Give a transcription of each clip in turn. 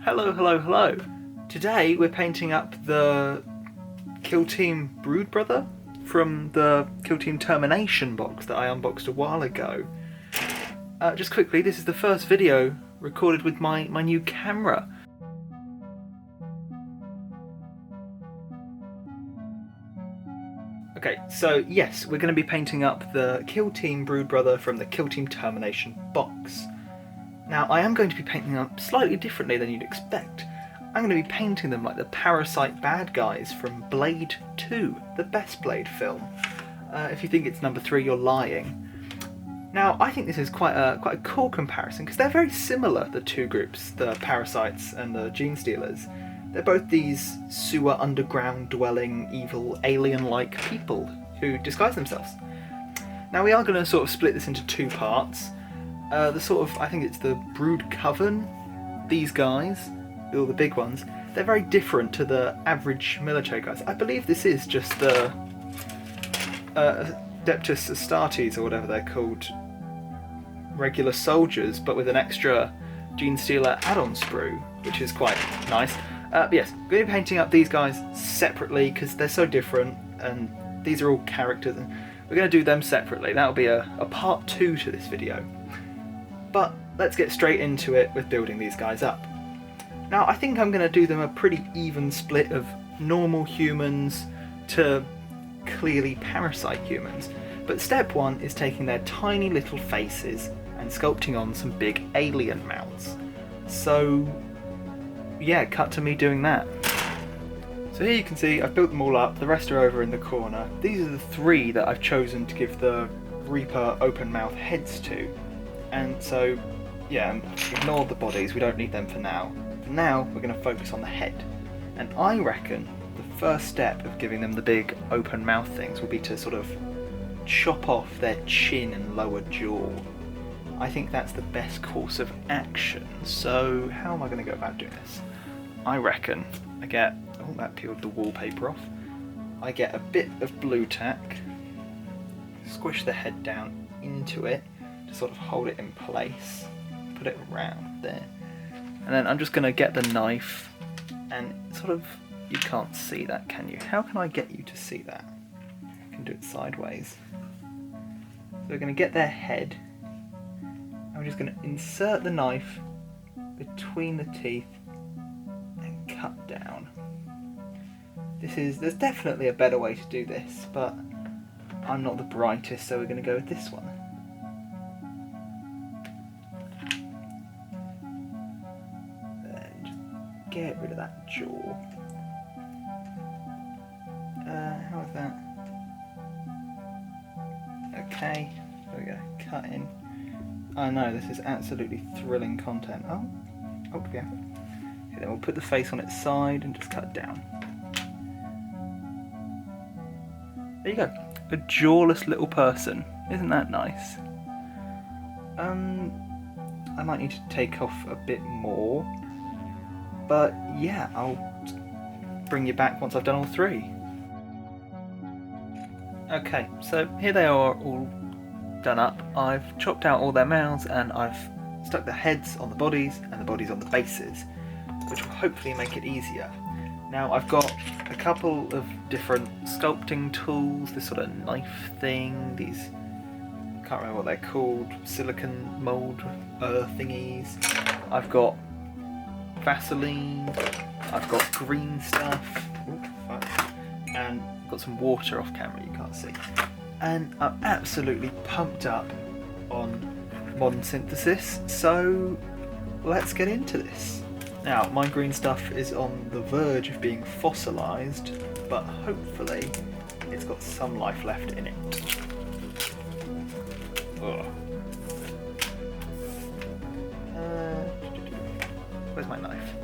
Hello, hello, hello. Today we're painting up the Kill Team Brood Brother from the Kill Team Termination box that I unboxed a while ago. Just quickly, this is the first video recorded with my new camera. Okay, so yes, we're going to be painting up the Kill Team Brood Brother from the Kill Team Termination box. Now, I am going to be painting them up slightly differently than you'd expect. I'm going to be painting them like the parasite bad guys from Blade 2, the best Blade film. If you think it's number 3, you're lying. Now, I think this is quite a cool comparison because they're very similar, the two groups, the parasites and the gene stealers. They're both these sewer underground dwelling evil alien-like people who disguise themselves. Now, we are going to sort of split this into two parts. I think it's the Brood Coven, these guys, all the big ones, they're very different to the average military guys. I believe this is just the Adeptus Astartes, or whatever they're called, regular soldiers, but with an extra Gene Stealer add-on sprue, which is quite nice. But yes, I'm going to be painting up these guys separately because they're so different, and these are all characters, and we're going to do them separately. That'll be a part 2 to this video. But let's get straight into it with building these guys up. Now, I think I'm going to do them a pretty even split of normal humans to clearly parasite humans. But step 1 is taking their tiny little faces and sculpting on some big alien mouths. So yeah, cut to me doing that. So here you can see I've built them all up, the rest are over in the corner. These are the 3 that I've chosen to give the Reaper open mouth heads to. And so, yeah, ignore the bodies, we don't need them for now. For now, we're going to focus on the head. And I reckon the first step of giving them the big open mouth things will be to sort of chop off their chin and lower jaw. I think that's the best course of action. So how am I going to go about doing this? I reckon I get, oh, that peeled the wallpaper off. I get a bit of blue tack, squish the head down into it, to sort of hold it in place, put it around there, and then I'm just going to get the knife and sort of, you can't see that, can you? How can I get you to see that? I can do it sideways. So we're going to get their head, and we're just going to insert the knife between the teeth and cut down. There's definitely a better way to do this, but I'm not the brightest, so we're going to go with this one. Get rid of that jaw. How is that? Okay, there we go. Cut in. I know, this is absolutely thrilling content. Oh, yeah. Okay, then we'll put the face on its side and just cut down. There you go. A jawless little person. Isn't that nice? I might need to take off a bit more. But yeah, I'll bring you back once I've done all 3. Okay, so here they are all done up. I've chopped out all their mouths and I've stuck the heads on the bodies and the bodies on the bases, which will hopefully make it easier. Now I've got a couple of different sculpting tools, this sort of knife thing, these, I can't remember what they're called, silicone mould thingies. I've got Vaseline, I've got green stuff, and I've got some water off camera you can't see. And I'm absolutely pumped up on modern synthesis, so let's get into this. Now, my green stuff is on the verge of being fossilised, but hopefully it's got some life left in it. Ugh. Where's my knife?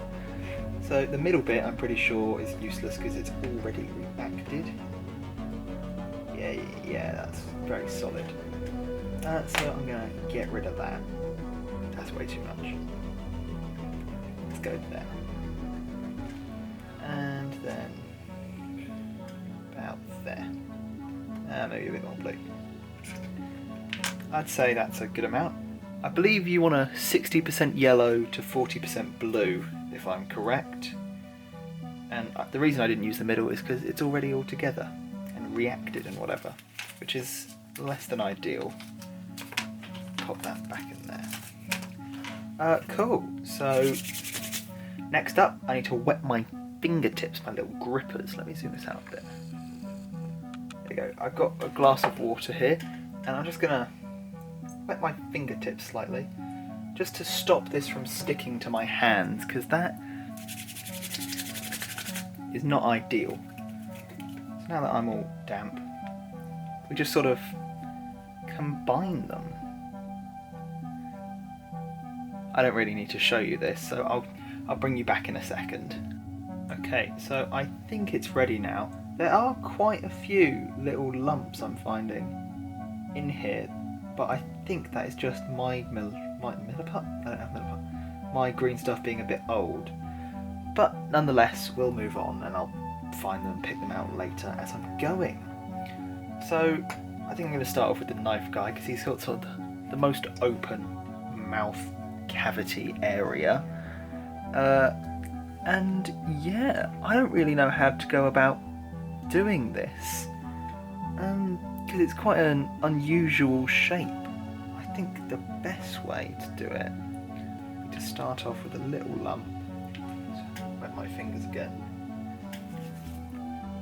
So the middle bit I'm pretty sure is useless because it's already reacted. Yeah, that's very solid. So I'm going to get rid of that. That's way too much. Let's go there. And then about there. And maybe a bit more blue. I'd say that's a good amount. I believe you want a 60% yellow to 40% blue, if I'm correct. And the reason I didn't use the middle is because it's already all together and reacted and whatever, which is less than ideal. Pop that back in there. Cool. So next up, I need to wet my fingertips, my little grippers. Let me zoom this out a bit. There you go. I've got a glass of water here, and I'm just gonna wet my fingertips slightly, just to stop this from sticking to my hands, because that is not ideal. So now that I'm all damp, we just sort of combine them. I don't really need to show you this, so I'll bring you back in a second. Okay, so I think it's ready now. There are quite a few little lumps I'm finding in here, but I think that is just my Milliput? I don't have Milliput. My green stuff being a bit old. But nonetheless, we'll move on and I'll find them and pick them out later as I'm going. So I think I'm going to start off with the knife guy because he's got sort of the most open mouth cavity area. And yeah, I don't really know how to go about doing this. Because it's quite an unusual shape. I think the best way to do it is to start off with a little lump. So, wet my fingers again.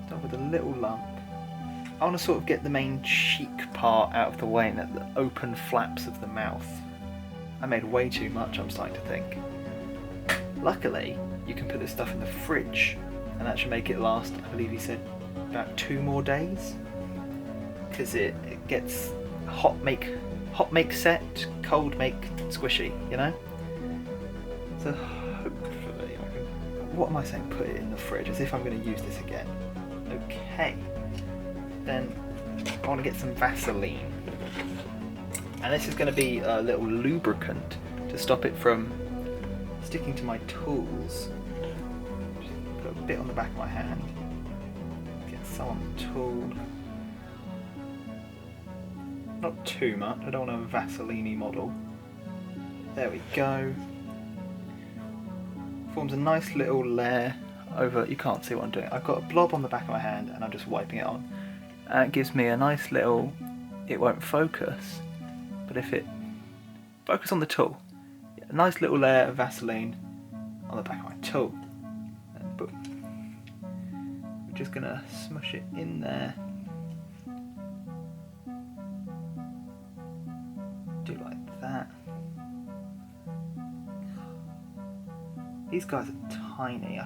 Start with a little lump. I want to sort of get the main cheek part out of the way and at the open flaps of the mouth. I made way too much, I'm starting to think. Luckily, you can put this stuff in the fridge and that should make it last, I believe he said, about 2 more days. Because it gets hot make set, cold make squishy, you know? So hopefully I can... What am I saying? Put it in the fridge, as if I'm going to use this again. Okay. Then I want to get some Vaseline. And this is going to be a little lubricant to stop it from sticking to my tools. Just put a bit on the back of my hand. Get some on the tool. Not too much, I don't want a Vaseline model. There we go. Forms a nice little layer over, you can't see what I'm doing. I've got a blob on the back of my hand and I'm just wiping it on. And it gives me a nice little, it won't focus, but if it, focus on the tool. A nice little layer of Vaseline on the back of my tool. And boom. I'm just gonna smush it in there. Do like that. These guys are tiny.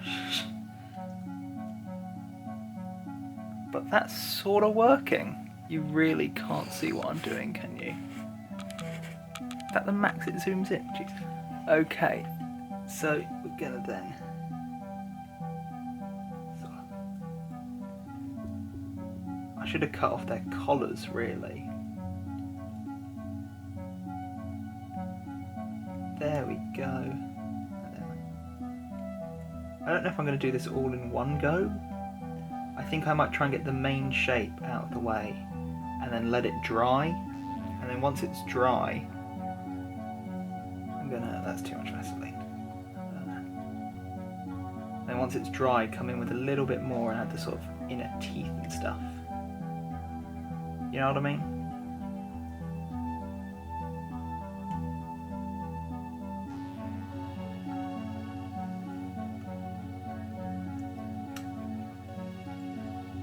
But that's sort of working. You really can't see what I'm doing, can you? Is that the max it zooms in? Jeez. Okay, so we're gonna then... I should have cut off their collars, really. There we go. I don't know if I'm going to do this all in one go. I think I might try and get the main shape out of the way and then let it dry. And then once it's dry, I'm gonna... that's too much Vaseline. Then once it's dry, come in with a little bit more and add the sort of inner teeth and stuff. You know what I mean?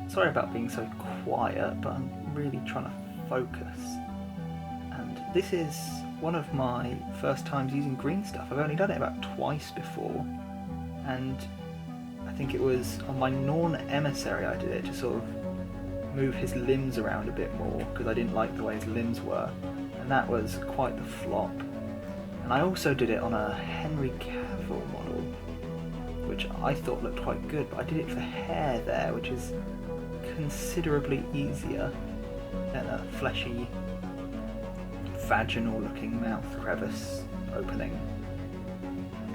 Sorry about being so quiet, but I'm really trying to focus. And this is one of my first times using green stuff. I've only done it about twice before. And I think it was on my Norn Emissary I did it to sort of move his limbs around a bit more because I didn't like the way his limbs were. And that was quite the flop. And I also did it on a Henry Cavill model, which I thought looked quite good, but I did it for hair there, which is considerably easier than a fleshy, vaginal looking mouth crevice opening.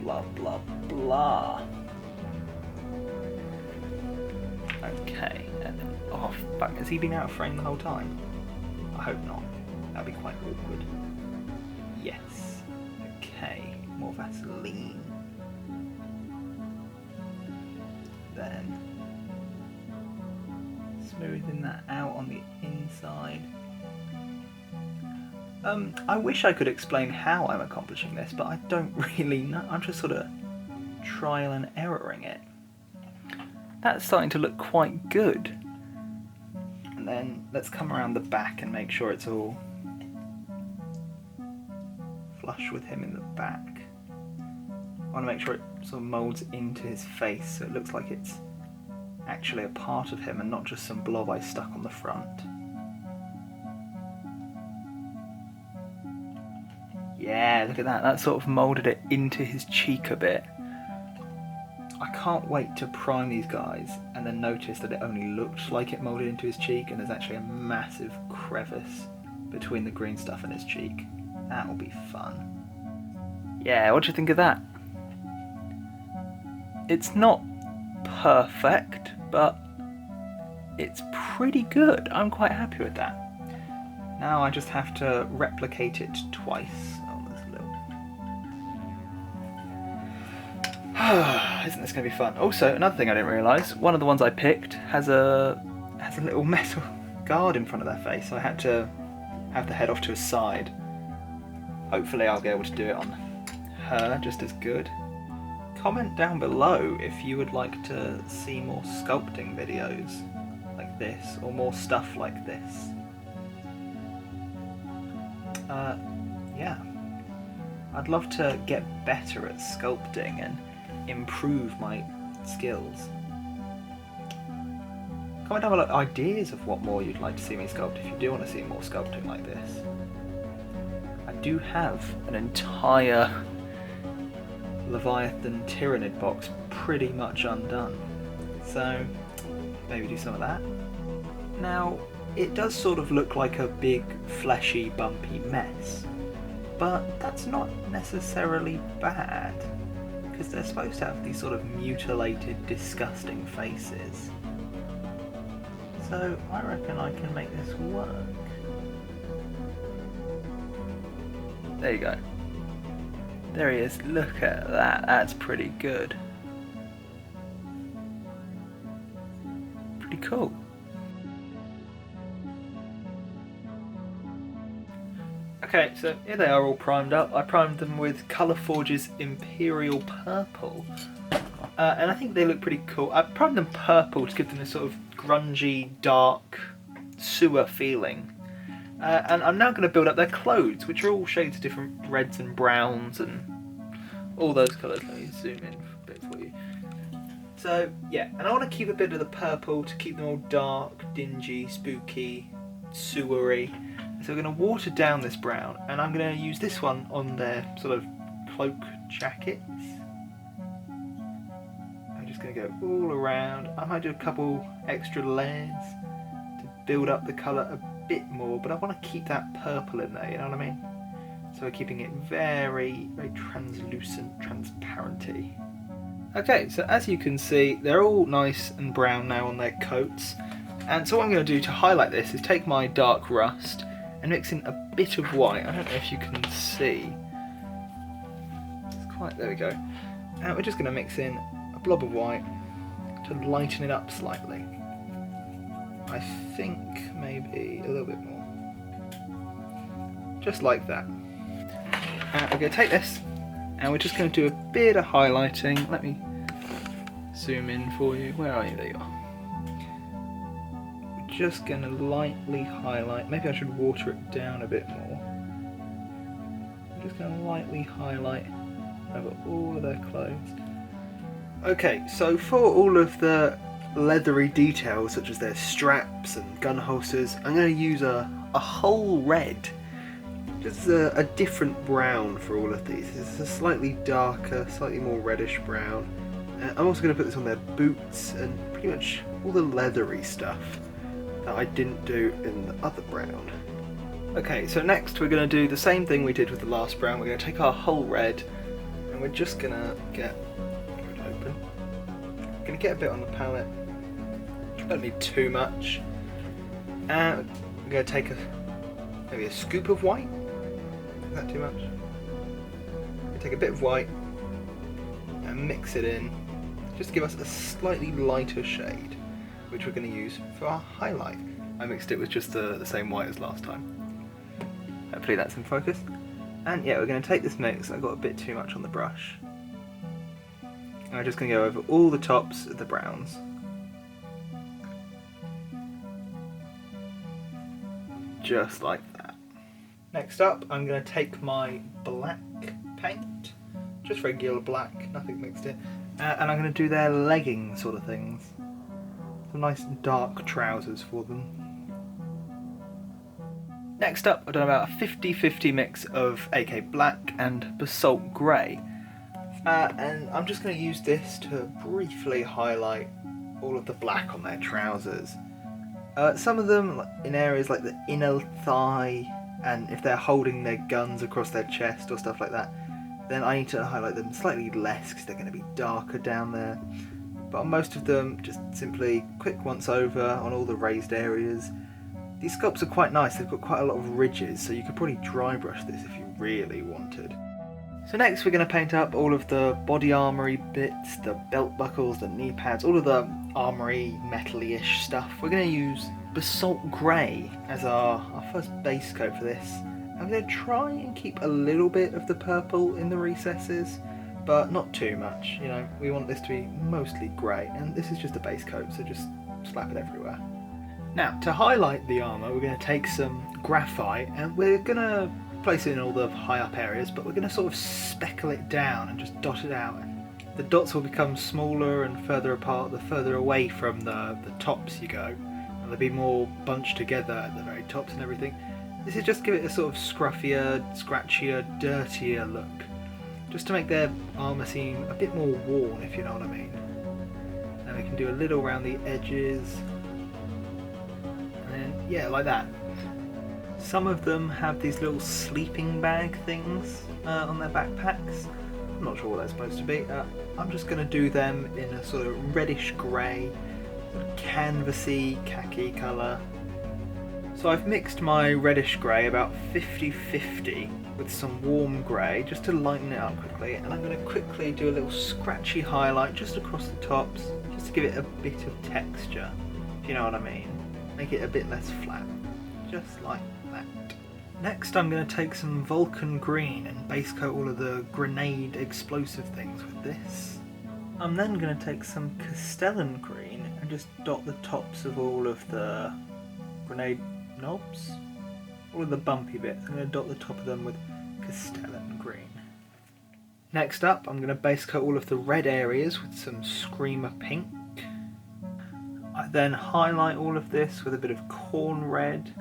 Blah blah blah. Okay, and then, oh fuck, has he been out of frame the whole time? I hope not. That'd be quite awkward. Yes. Okay, more Vaseline. Then smoothing that out on the inside. I wish I could explain how I'm accomplishing this, but I don't really know. I'm just sort of trial and erroring it. That's starting to look quite good. And then let's come around the back and make sure it's all flush with him in the back. I want to make sure it sort of molds into his face so it looks like it's actually a part of him and not just some blob I stuck on the front. Yeah, look at that. That sort of moulded it into his cheek a bit. I can't wait to prime these guys and then notice that it only looked like it moulded into his cheek and there's actually a massive crevice between the green stuff and his cheek. That will be fun. Yeah, what do you think of that? It's not perfect, but it's pretty good. I'm quite happy with that. Now I just have to replicate it twice. Isn't this going to be fun? Also, another thing I didn't realise, one of the ones I picked has a little metal guard in front of their face, so I had to have the head off to a side. Hopefully I'll be able to do it on her just as good. Comment down below if you would like to see more sculpting videos like this, or more stuff like this. Yeah. I'd love to get better at sculpting and improve my skills. Comment down below ideas of what more you'd like to see me sculpt if you do want to see more sculpting like this. I do have an entire Leviathan Tyranid box pretty much undone, so maybe do some of that. Now, it does sort of look like a big fleshy bumpy mess, but that's not necessarily bad, because they're supposed to have these sort of mutilated, disgusting faces. So I reckon I can make this work. There you go. There he is. Look at that. That's pretty good. Pretty cool. Okay, so here they are all primed up. I primed them with Colourforge's Imperial Purple. And I think they look pretty cool. I primed them purple to give them this sort of grungy, dark, sewer feeling. And I'm now going to build up their clothes, which are all shades of different reds and browns and all those colours. Let me zoom in a bit for you. So, yeah, and I want to keep a bit of the purple to keep them all dark, dingy, spooky, sewery. So we're going to water down this brown, and I'm going to use this one on their sort of cloak jackets. I'm just going to go all around. I might do a couple extra layers to build up the colour a bit more, but I want to keep that purple in there, you know what I mean? So we're keeping it very, very translucent, transparenty. Okay, so as you can see, they're all nice and brown now on their coats. And so what I'm going to do to highlight this is take my dark rust and mix in a bit of white. I don't know if you can see. It's quite, there we go. And we're just going to mix in a blob of white to lighten it up slightly. I think maybe a little bit more. Just like that. And we're going to take this and we're just going to do a bit of highlighting. Let me zoom in for you. Where are you? There you are. Just going to lightly highlight. Maybe I should water it down a bit more. I'm just going to lightly highlight over all of their clothes. Okay, so for all of the leathery details such as their straps and gun holsters, I'm going to use a whole red. Just a different brown for all of these. It's a slightly darker, slightly more reddish brown. I'm also going to put this on their boots and pretty much all the leathery stuff that I didn't do in the other brown. Okay, so next we're going to do the same thing we did with the last brown. We're going to take our whole red and we're just going to get it open. We're going to get a bit on the palette. Don't need too much. And we're going to take maybe a scoop of white. Is that too much? we take a bit of white and mix it in, just to give us a slightly lighter shade, which we're going to use for our highlight. I mixed it with just the same white as last time. Hopefully that's in focus. And yeah, we're going to take this mix. I got a bit too much on the brush. And we're just going to go over all the tops of the browns. Just like that. Next up, I'm going to take my black paint, just regular black, nothing mixed in, and I'm going to do their legging sort of things. Some nice dark trousers for them. Next up, I've done about a 50-50 mix of AK Black and Basalt Grey. And I'm just going to use this to briefly highlight all of the black on their trousers. Some of them in areas like the inner thigh, and if they're holding their guns across their chest or stuff like that, then I need to highlight them slightly less because they're going to be darker down there. But on most of them, just simply quick once over on all the raised areas. These sculpts are quite nice, they've got quite a lot of ridges, so you could probably dry brush this if you really wanted. So next we're going to paint up all of the body armoury bits, the belt buckles, the knee pads, all of the armoury metal-y-ish stuff. We're going to use Basalt Grey as our first base coat for this. I'm going to try and keep a little bit of the purple in the recesses, but not too much. You know, we want this to be mostly grey, and this is just a base coat, so just slap it everywhere. Now, to highlight the armour, we're going to take some graphite, and we're going to place it in all the high up areas, but we're going to sort of speckle it down and just dot it out. The dots will become smaller and further apart the further away from the tops you go, and they'll be more bunched together at the very tops and everything. This is just to give it a sort of scruffier, scratchier, dirtier look, just to make their armour seem a bit more worn, if you know what I mean. And we can do a little around the edges, and then yeah, like that. Some of them have these little sleeping bag things on their backpacks. I'm not sure what that's supposed to be. I'm just going to do them in a sort of reddish grey, sort of canvassy khaki colour. So I've mixed my reddish grey about 50-50 with some warm grey just to lighten it up quickly, and I'm going to quickly do a little scratchy highlight just across the tops, just to give it a bit of texture, if you know what I mean. Make it a bit less flat, just like that. Next I'm going to take some Vulcan Green and base coat all of the grenade explosive things with this. I'm then going to take some Castellan Green and just dot the tops of all of the grenade knobs, all of the bumpy bits. I'm going to dot the top of them with Castellan Green. Next up I'm going to base coat all of the red areas with some Screamer Pink. I then highlight all of this with a bit of Corn Red.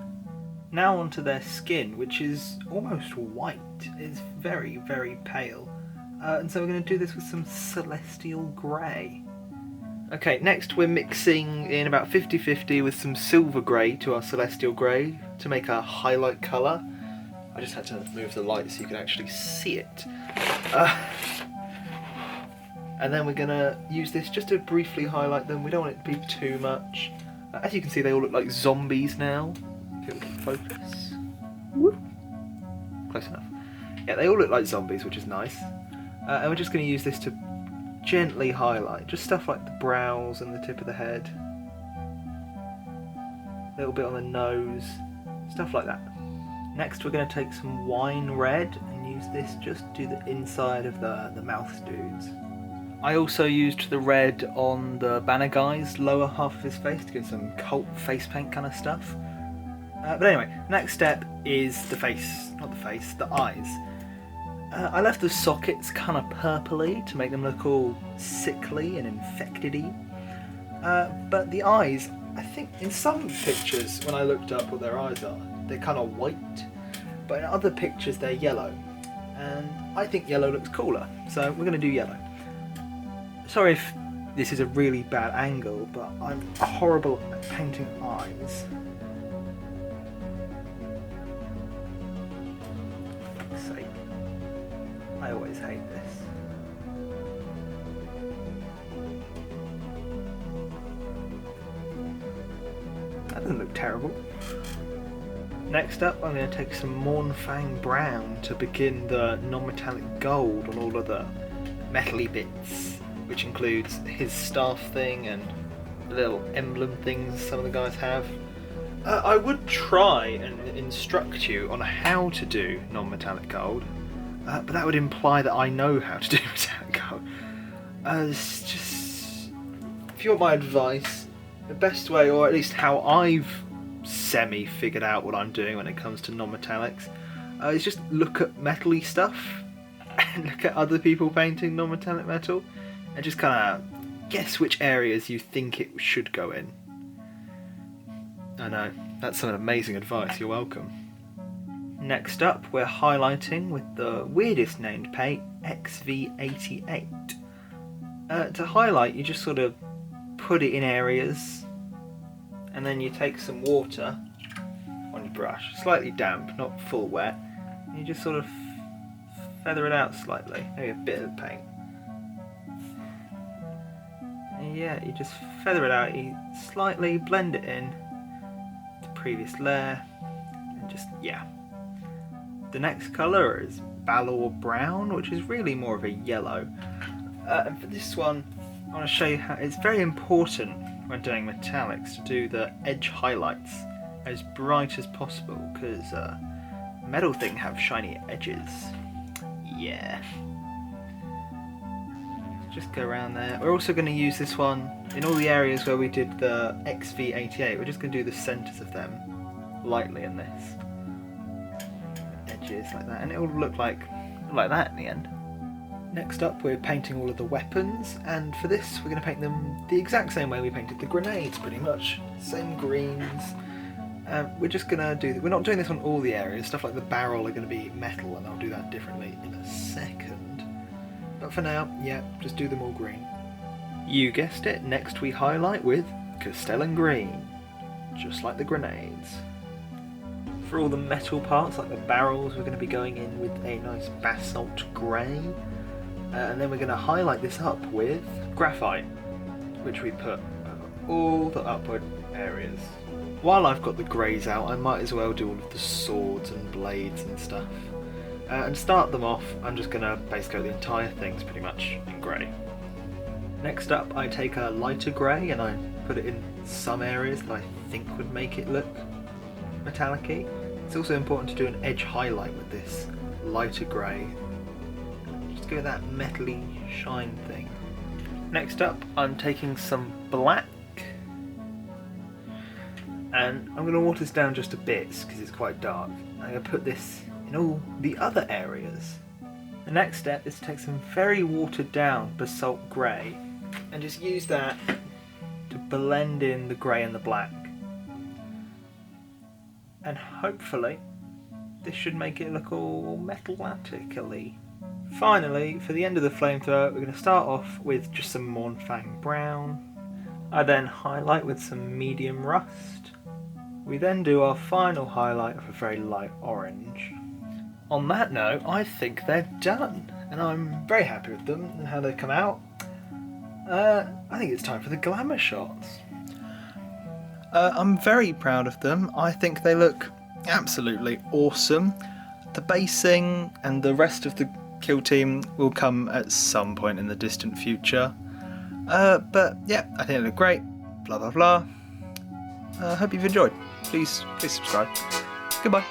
Now onto their skin, which is almost white. It's very, very pale. And so we're going to do this with some Celestial Grey. Okay, next we're mixing in about 50-50 with some Silver Grey to our Celestial Grey to make our highlight colour. I just had to move the light so you can actually see it. And then we're going to use this just to briefly highlight them. We don't want it to be too much. As you can see, they all look like zombies now. If it will focus. Woo. Close enough. Yeah, they all look like zombies, which is nice. And we're just going to use this to gently highlight. Just stuff like the brows and the tip of the head. A little bit on the nose. Stuff like that. Next we're going to take some Wine Red and use this just to do the inside of the mouth dudes. I also used the red on the banner guy's lower half of his face to get some cult face paint kind of stuff. But anyway, next step is the face, not the face, the eyes. I left the sockets kind of purpley to make them look all sickly and infected-y. But the eyes, I think in some pictures when I looked up what their eyes are, they're kind of white. But in other pictures they're yellow. And I think yellow looks cooler, so we're going to do yellow. Sorry if this is a really bad angle, but I'm horrible at painting eyes. For fuck's sake. I always hate this. That doesn't look terrible. Next up, I'm going to take some Mornfang Brown to begin the non-metallic gold on all of the metally bits, which includes his staff thing and the little emblem things some of the guys have. I would try and instruct you on how to do non-metallic gold, but that would imply that I know how to do metallic gold. It's just, if you want my advice, the best way, or at least how I've semi-figured out what I'm doing when it comes to non-metallics, is just look at metally stuff and look at other people painting non-metallic metal and just kind of guess which areas you think it should go in. I know, that's some amazing advice, you're welcome. Next up, we're highlighting with the weirdest named paint, XV88. To highlight, you just sort of put it in areas, and then you take some water on your brush, slightly damp, not full wet, and you just sort of feather it out slightly, maybe a bit of paint. And yeah, you just feather it out, you slightly blend it in to the previous layer, and just, yeah. The next colour is Balor Brown, which is really more of a yellow. And for this one, I want to show you how it's very important when doing metallics to do the edge highlights as bright as possible, because metal things have shiny edges. Yeah. Just go around there. We're also going to use this one in all the areas where we did the XV88. We're just going to do the centres of them lightly in this. Edges like that, and it will look like that in the end. Next up, we're painting all of the weapons, and for this we're going to paint them the exact same way we painted the grenades, pretty much. Same greens. We're just going to do, we're not doing this on all the areas. Stuff like the barrel are going to be metal, and I'll do that differently in a second. But for now, yeah, just do them all green. You guessed it, next we highlight with Castellan Green, just like the grenades. For all the metal parts, like the barrels, we're going to be going in with a nice basalt grey. And then we're going to highlight this up with graphite, which we put over all the upward areas. While I've got the greys out, I might as well do all of the swords and blades and stuff. And to start them off, I'm just going to base coat the entire things pretty much in grey. Next up, I take a lighter grey and I put it in some areas that I think would make it look metallic-y. It's also important to do an edge highlight with this lighter grey. Just give it that metally shine thing. Next up, I'm taking some black, and I'm going to water this down just a bit because it's quite dark. I'm going to put this in all the other areas. The next step is to take some very watered down basalt grey and just use that to blend in the grey and the black. And hopefully this should make it look all metallic-y. Finally, for the end of the flamethrower, we're going to start off with just some Mornfang Brown. I then highlight with some medium rust. We then do our final highlight of a very light orange. On that note, I think they're done, and I'm very happy with them and how they come out. I think it's time for the glamour shots. I'm very proud of them. I think they look absolutely awesome. The basing and the rest of the kill team will come at some point in the distant future. But yeah, I think they look great. Blah blah blah. Hope you've enjoyed. Please subscribe. Goodbye.